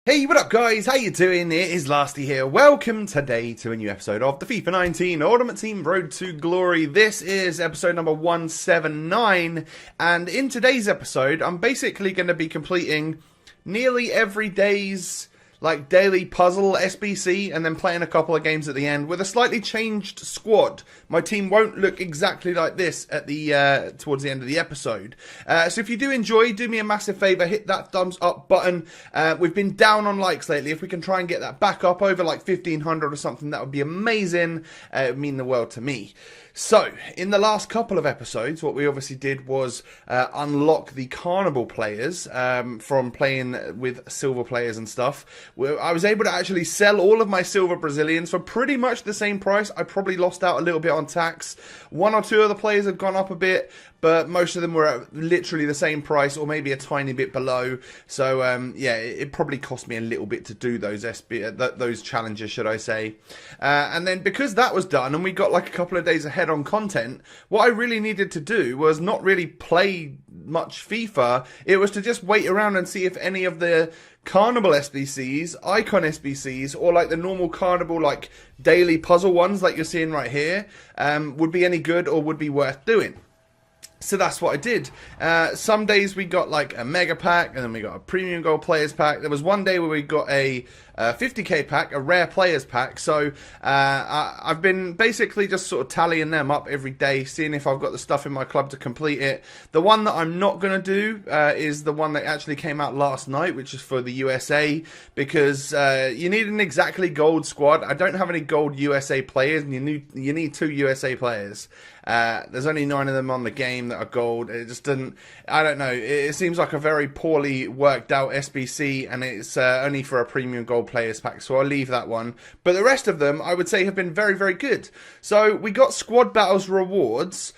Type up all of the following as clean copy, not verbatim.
Hey, what up guys? How you doing? It is Lasty here. Welcome today to a new episode of the FIFA 19 Ultimate Team Road to Glory. This is episode number 179, and in today's episode, I'm basically going to be completing nearly every day's daily puzzle SBC and then playing a couple of games at the end with a slightly changed squad. My team won't look exactly like this at the towards the end of the episode. So if you do enjoy, do me a massive favour, hit that thumbs up button. We've been down on likes lately. If we can try and get that back up over like 1,500 or something, that would be amazing. It would mean the world to me. So, in the last couple of episodes, what we obviously did was unlock the Carnival players from playing with silver players and stuff. I was able to actually sell all of my silver Brazilians for pretty much the same price. I probably lost out a little bit on tax. One or two of the players had gone up a bit, but most of them were at literally the same price or maybe a tiny bit below. So, yeah, it probably cost me a little bit to do those challenges, should I say. And then because that was done and we got like a couple of days ahead on content, what I really needed to do was not really play much FIFA. It was to just wait around and see if any of the Carnival SBCs, Icon SBCs, or like the normal Carnival like daily puzzle ones like you're seeing right here would be any good or would be worth doing. So that's what I did. Some days we got like a mega pack, and then we got a premium gold players pack. There was one day where we got a 50k pack, a rare players pack. So I've been basically just sort of tallying them up every day, seeing if I've got the stuff in my club to complete it. The one that I'm not going to do is the one that actually came out last night, which is for the USA, because you need an exactly gold squad. I don't have any gold USA players, and you need 2 USA players. There's only 9 of them on the game that are gold. It just didn't, I don't know, it seems like a very poorly worked out SBC, and it's only for a premium gold players pack, so I'll leave that one. But the rest of them I would say have been very, very good. So we got squad battles rewards,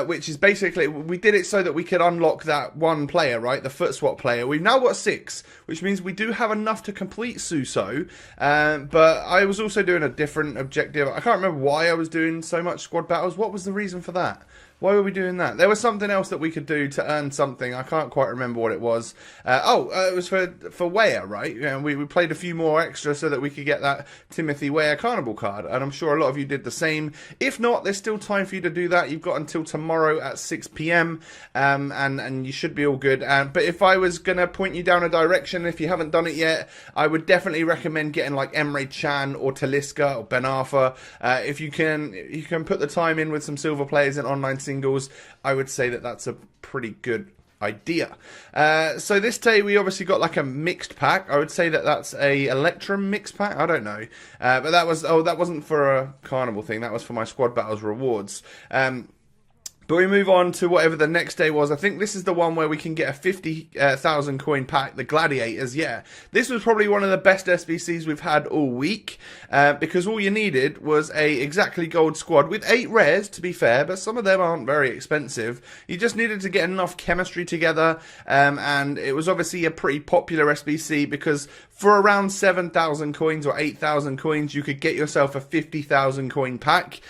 which is basically, we did it so that we could unlock that one player, right, the foot swap player. We've now got 6, which means we do have enough to complete Suso, but I was also doing a different objective. I can't remember why I was doing so much squad battles. What was the reason for that? Why were we doing that? There was something else that we could do to earn something. I can't quite remember what it was. It was for Weah, right? Yeah, we played a few more extra so that we could get that Timothy Weah Carnival card. And I'm sure a lot of you did the same. If not, there's still time for you to do that. You've got until tomorrow at 6 p.m. And you should be all good. But if I was going to point you down a direction, if you haven't done it yet, I would definitely recommend getting like Emre Can or Talisca or Ben Arfa. If you can put the time in with some silver players in online singles, I would say that that's a pretty good idea. So this day we obviously got like a mixed pack. I would say that that's a Electrum mixed pack. I don't know, but that wasn't for a Carnival thing. That was for my squad battles rewards. But we move on to whatever the next day was. I think this is the one where we can get a 50,000 coin pack, the Gladiators. Yeah, this was probably one of the best SBCs we've had all week, because all you needed was a exactly gold squad with 8 rares, to be fair, but some of them aren't very expensive. You just needed to get enough chemistry together, and it was obviously a pretty popular SBC because for around 7,000 coins or 8,000 coins, you could get yourself a 50,000 coin pack,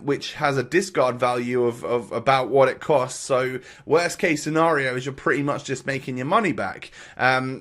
which has a discard value of about what it costs. So worst case scenario is you're pretty much just making your money back.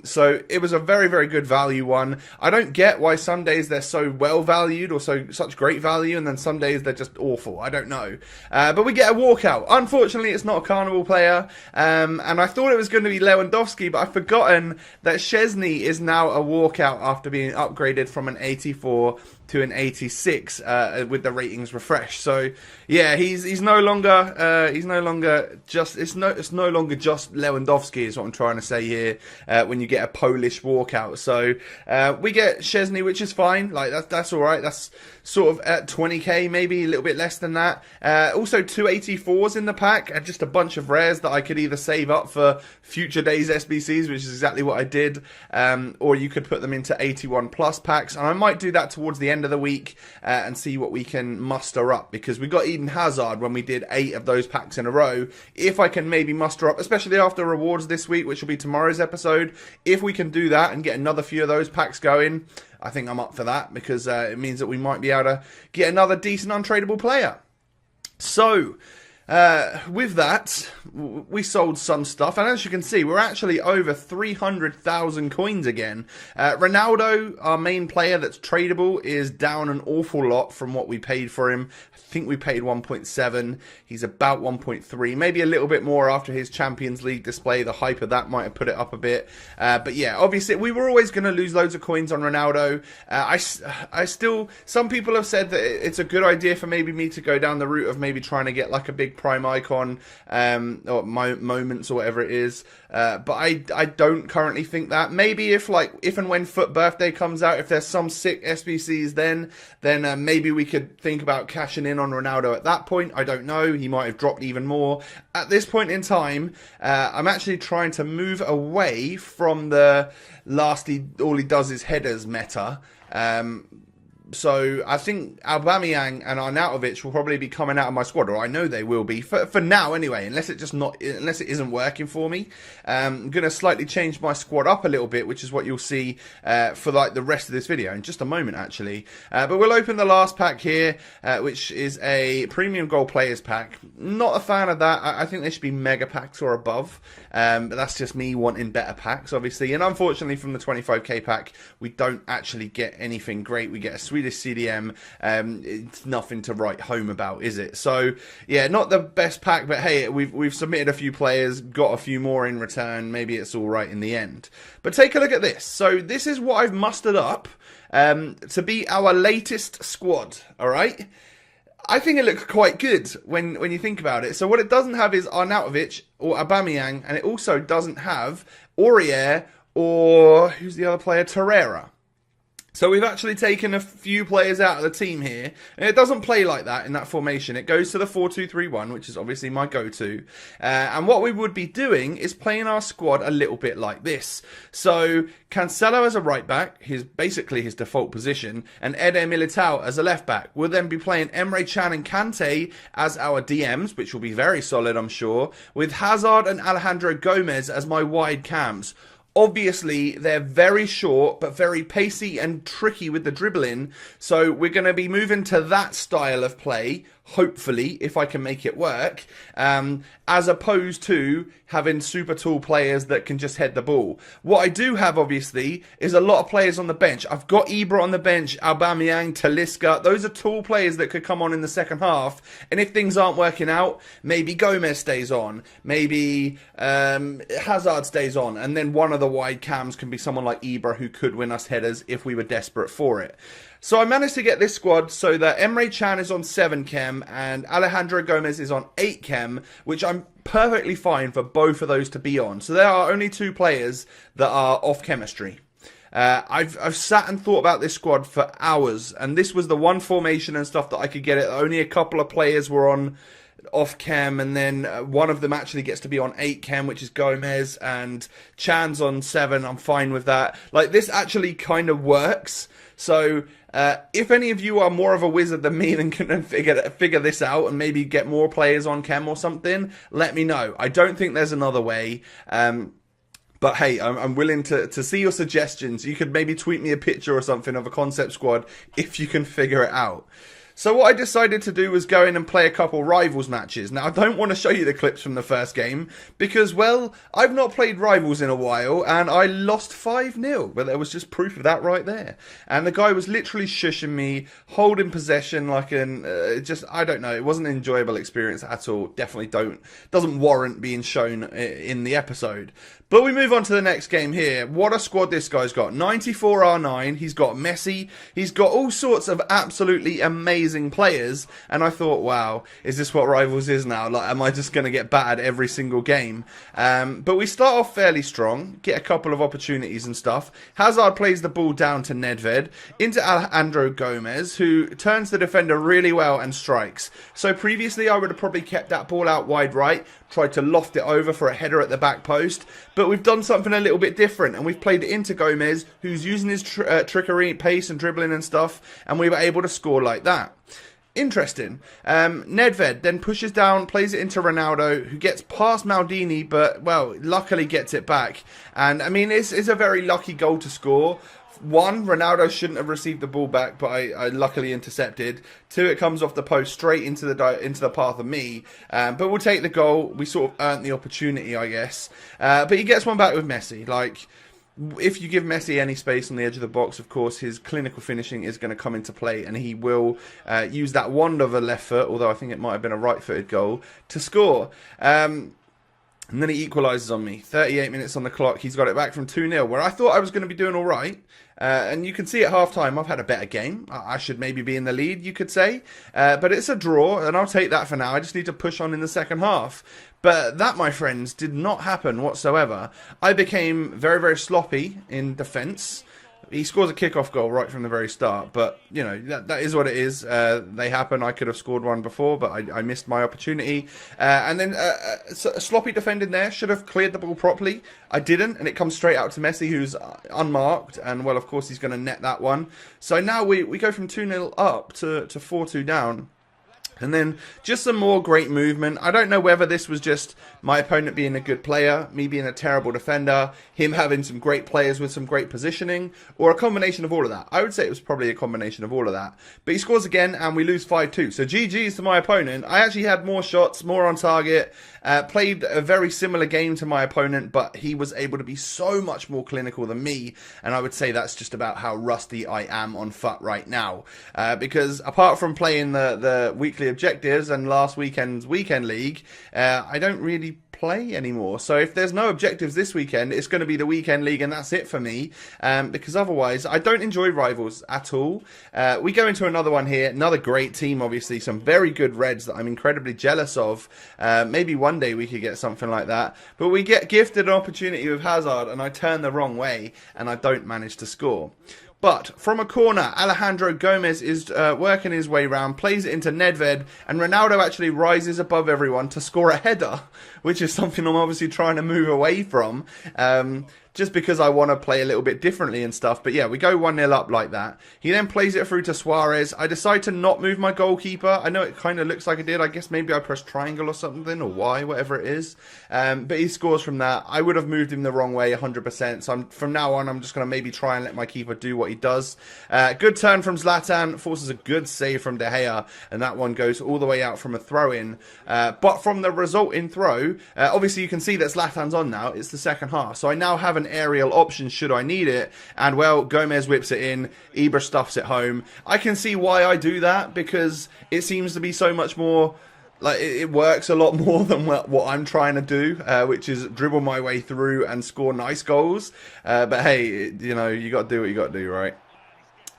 So it was a very, very good value one. I don't get why some days they're so well valued or such great value, and then some days they're just awful. I don't know. But we get a walkout. Unfortunately, it's not a Carnival player, and I thought it was going to be Lewandowski, but I've forgotten that Szczesny is now a walkout after being upgraded from an 84 to an 86 with the ratings refreshed. So yeah, he's no longer just it's no longer just Lewandowski is what I'm trying to say here. When you get a Polish walkout, so we get Szczesny, which is fine. Like that's all right. That's sort of at 20k, maybe a little bit less than that. Also 2 84s in the pack, and just a bunch of rares that I could either save up for future days SBCs, which is exactly what I did, or you could put them into 81 plus packs, and I might do that towards the end of the week and see what we can muster up, because we got Eden Hazard when we did 8 of those packs in a row. If I can maybe muster up, especially after rewards this week, which will be tomorrow's episode, if we can do that and get another few of those packs going, I think I'm up for that, because it means that we might be able to get another decent untradeable player. So With that, we sold some stuff, and as you can see, we're actually over 300,000 coins again. Ronaldo, our main player that's tradable, is down an awful lot from what we paid for him. I think we paid 1.7. He's about 1.3, maybe a little bit more after his Champions League display. The hype of that might have put it up a bit. But yeah, obviously, we were always going to lose loads of coins on Ronaldo. I still, some people have said that it's a good idea for maybe me to go down the route of maybe trying to get like a big prime icon or moments or whatever it is, but I don't currently think that. Maybe if and when Foot Birthday comes out, if there's some sick SBCs then maybe we could think about cashing in on Ronaldo at that point. I don't know, he might have dropped even more. At this point in time, I'm actually trying to move away from the all he does is headers meta. So I think Aubameyang and Arnautovic will probably be coming out of my squad, or I know they will be for now anyway. Unless it isn't working for me, I'm gonna slightly change my squad up a little bit, which is what you'll see for like the rest of this video in just a moment, actually. But we'll open the last pack here, which is a premium gold players pack. Not a fan of that. I think they should be mega packs or above. But that's just me wanting better packs, obviously. And unfortunately, from the 25k pack, we don't actually get anything great. We get a Swedish CDM. It's nothing to write home about, is it? So yeah, not the best pack, but hey, we've submitted a few players, got a few more in return. Maybe it's all right in the end. But take a look at this. So this is what I've mustered up to be our latest squad. All right. I think it looks quite good when you think about it. So what it doesn't have is Arnautovic or Aubameyang, and it also doesn't have Aurier or who's the other player, Torreira. So we've actually taken a few players out of the team here, and it doesn't play like that in that formation. It goes to the 4-2-3-1, which is obviously my go-to. And what we would be doing is playing our squad a little bit like this. So Cancelo as a right back, basically his default position, and Eder Militao as a left back. We'll then be playing Emre Can and Kante as our DMs, which will be very solid, I'm sure, with Hazard and Alejandro Gomez as my wide cams. Obviously, they're very short, but very pacey and tricky with the dribbling. So we're going to be moving to that style of play, hopefully, if I can make it work, as opposed to having super tall players that can just head the ball. What I do have, obviously, is a lot of players on the bench. I've got Ibra on the bench, Aubameyang, Talisca. Those are tall players that could come on in the second half. And if things aren't working out, maybe Gomez stays on. Maybe Hazard stays on. And then one of the wide cams can be someone like Ibra who could win us headers if we were desperate for it. So I managed to get this squad so that Emre Can is on 7 chem and Alejandro Gomez is on 8 chem, which I'm perfectly fine for both of those to be on. So there are only 2 players that are off chemistry. I've sat and thought about this squad for hours, and this was the one formation and stuff that I could get it. Only a couple of players were on off chem, and then one of them actually gets to be on 8 chem, which is Gomez, and Chan's on 7. I'm fine with that. Like, this actually kind of works. So if any of you are more of a wizard than me and can figure this out and maybe get more players on chem or something, let me know. I don't think there's another way. But hey, I'm willing to see your suggestions. You could maybe tweet me a picture or something of a concept squad if you can figure it out. So what I decided to do was go in and play a couple Rivals matches. Now, I don't want to show you the clips from the first game because, well, I've not played Rivals in a while and I lost 5-0. But there was just proof of that right there. And the guy was literally shushing me, holding possession like I don't know. It wasn't an enjoyable experience at all. Definitely doesn't warrant being shown in the episode. But we move on to the next game here. What a squad this guy's got. 94 R9. He's got Messi. He's got all sorts of absolutely amazing players. And I thought, wow, is this what Rivals is now? Like, am I just going to get battered every single game? But we start off fairly strong. Get a couple of opportunities and stuff. Hazard plays the ball down to Nedved. Into Alejandro Gomez, who turns the defender really well and strikes. So previously I would have probably kept that ball out wide right. Tried to loft it over for a header at the back post. But we've done something a little bit different, and we've played it into Gomez, who's using his trickery, pace and dribbling and stuff, and we were able to score like that. Interesting. Nedved then pushes down, plays it into Ronaldo, who gets past Maldini, but, well, luckily gets it back. And, I mean, it's a very lucky goal to score. One, Ronaldo shouldn't have received the ball back, but I luckily intercepted. Two, it comes off the post straight into the path of me. But we'll take the goal. We sort of earned the opportunity, I guess. But he gets one back with Messi. Like, if you give Messi any space on the edge of the box, of course, his clinical finishing is going to come into play, and he will use that wand of a left foot, although I think it might have been a right-footed goal, to score. And then he equalises on me. 38 minutes on the clock. He's got it back from 2-0, where I thought I was going to be doing all right. And you can see at half-time I've had a better game. I should maybe be in the lead, you could say. But it's a draw, and I'll take that for now. I just need to push on in the second half. But that, my friends, did not happen whatsoever. I became very, very sloppy in defence. He scores a kickoff goal right from the very start, but, you know, that is what it is. They happen. I could have scored one before, but I missed my opportunity. And then a sloppy defending there. Should have cleared the ball properly. I didn't, and it comes straight out to Messi, who's unmarked, and, well, of course, he's going to net that one. So now we go from 2-0 up to 4-2 down. And then just some more great movement. I don't know whether this was just my opponent being a good player, me being a terrible defender, him having some great players with some great positioning, or a combination of all of that. I would say it was probably a combination of all of that. But he scores again and we lose 5-2. So GG's to my opponent. I actually had more shots, more on target, played a very similar game to my opponent, but he was able to be so much more clinical than me. And I would say that's just about how rusty I am on FUT right now. Because apart from playing the weekly objectives and last weekend's weekend league, I don't really play anymore. So if there's no objectives this weekend, it's going to be the weekend league, and that's it for me, because otherwise I don't enjoy rivals at all. We go into another one here, another great team, obviously some very good Reds that I'm incredibly jealous of. Maybe one day we could get something like that, but we get gifted an opportunity with Hazard and I turn the wrong way and I don't manage to score. But from a corner, Alejandro Gomez is working his way round, plays it into Nedved, and Ronaldo actually rises above everyone to score a header, which is something I'm obviously trying to move away from, just because I want to play a little bit differently and stuff. But yeah, we go 1-0 up like that. He then plays it through to Suarez. I decide to not move my goalkeeper. I know it kind of looks like I did. I guess maybe I pressed triangle or something, or Y, whatever it is. But he scores from that. I would have moved him the wrong way 100%. So from now on, I'm just going to maybe try and let my keeper do what he does. Good turn from Zlatan. Forces a good save from De Gea. And that one goes all the way out from a throw-in. But from the resulting throw, obviously you can see that Zlatan's on now. It's the second half. So I now have an aerial option should I need it, and well, Gomez whips it in, Ibra stuffs it home. I can see why I do that, because it seems to be so much more, like, it works a lot more than what I'm trying to do, which is dribble my way through and score nice goals. But hey, you know, you got to do what you got to do, right?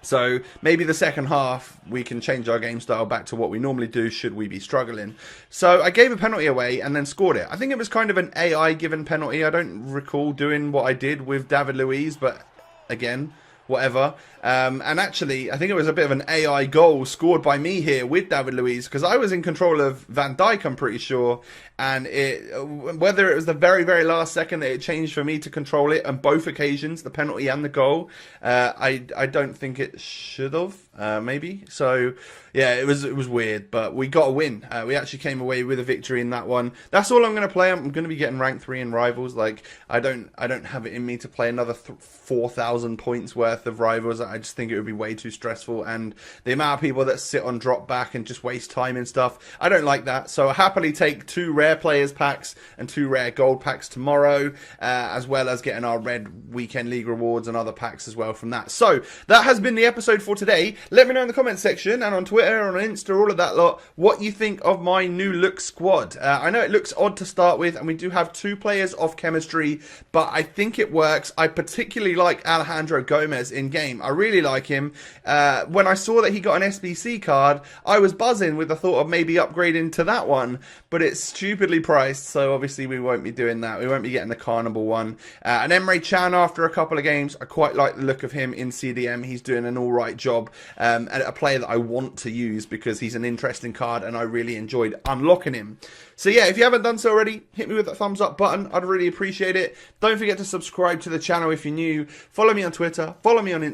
So maybe the second half we can change our game style back to what we normally do should we be struggling. So I gave a penalty away and then scored it. I think it was kind of an AI given penalty. I don't recall doing what I did with David Luiz, but again, whatever. And actually, I think it was a bit of an AI goal scored by me here with David Luiz, because I was in control of Van Dijk, I'm pretty sure. And whether it was the very, very last second that it changed for me to control it on both occasions, the penalty and the goal, I don't think it should have, maybe. So, yeah, it was weird, but we got a win. We actually came away with a victory in that one. That's all I'm going to play. I'm going to be getting rank 3 in Rivals. Like, I don't have it in me to play another 4,000 points worth of Rivals. I just think it would be way too stressful, and the amount of people that sit on drop back and just waste time and stuff, I don't like that. So I happily take 2 rare players packs and 2 rare gold packs tomorrow, as well as getting our red weekend league rewards and other packs as well from that. So that has been the episode for today. Let me know in the comments section and on Twitter, on Insta, all of that lot, what you think of my new look squad. I know it looks odd to start with, and we do have 2 players off chemistry, but I think it works. I particularly like Alejandro Gomez in game. I really like him. When I saw that he got an SBC card, I was buzzing with the thought of maybe upgrading to that one, but it's stupidly priced, so obviously we won't be doing that. We won't be getting the Carnival one. And Emre Can, after a couple of games, I quite like the look of him in CDM. He's doing an alright job, and a player that I want to use because he's an interesting card and I really enjoyed unlocking him. So yeah, if you haven't done so already, hit me with that thumbs up button. I'd really appreciate it. Don't forget to subscribe to the channel if you're new. Follow me on Twitter, follow me on Instagram.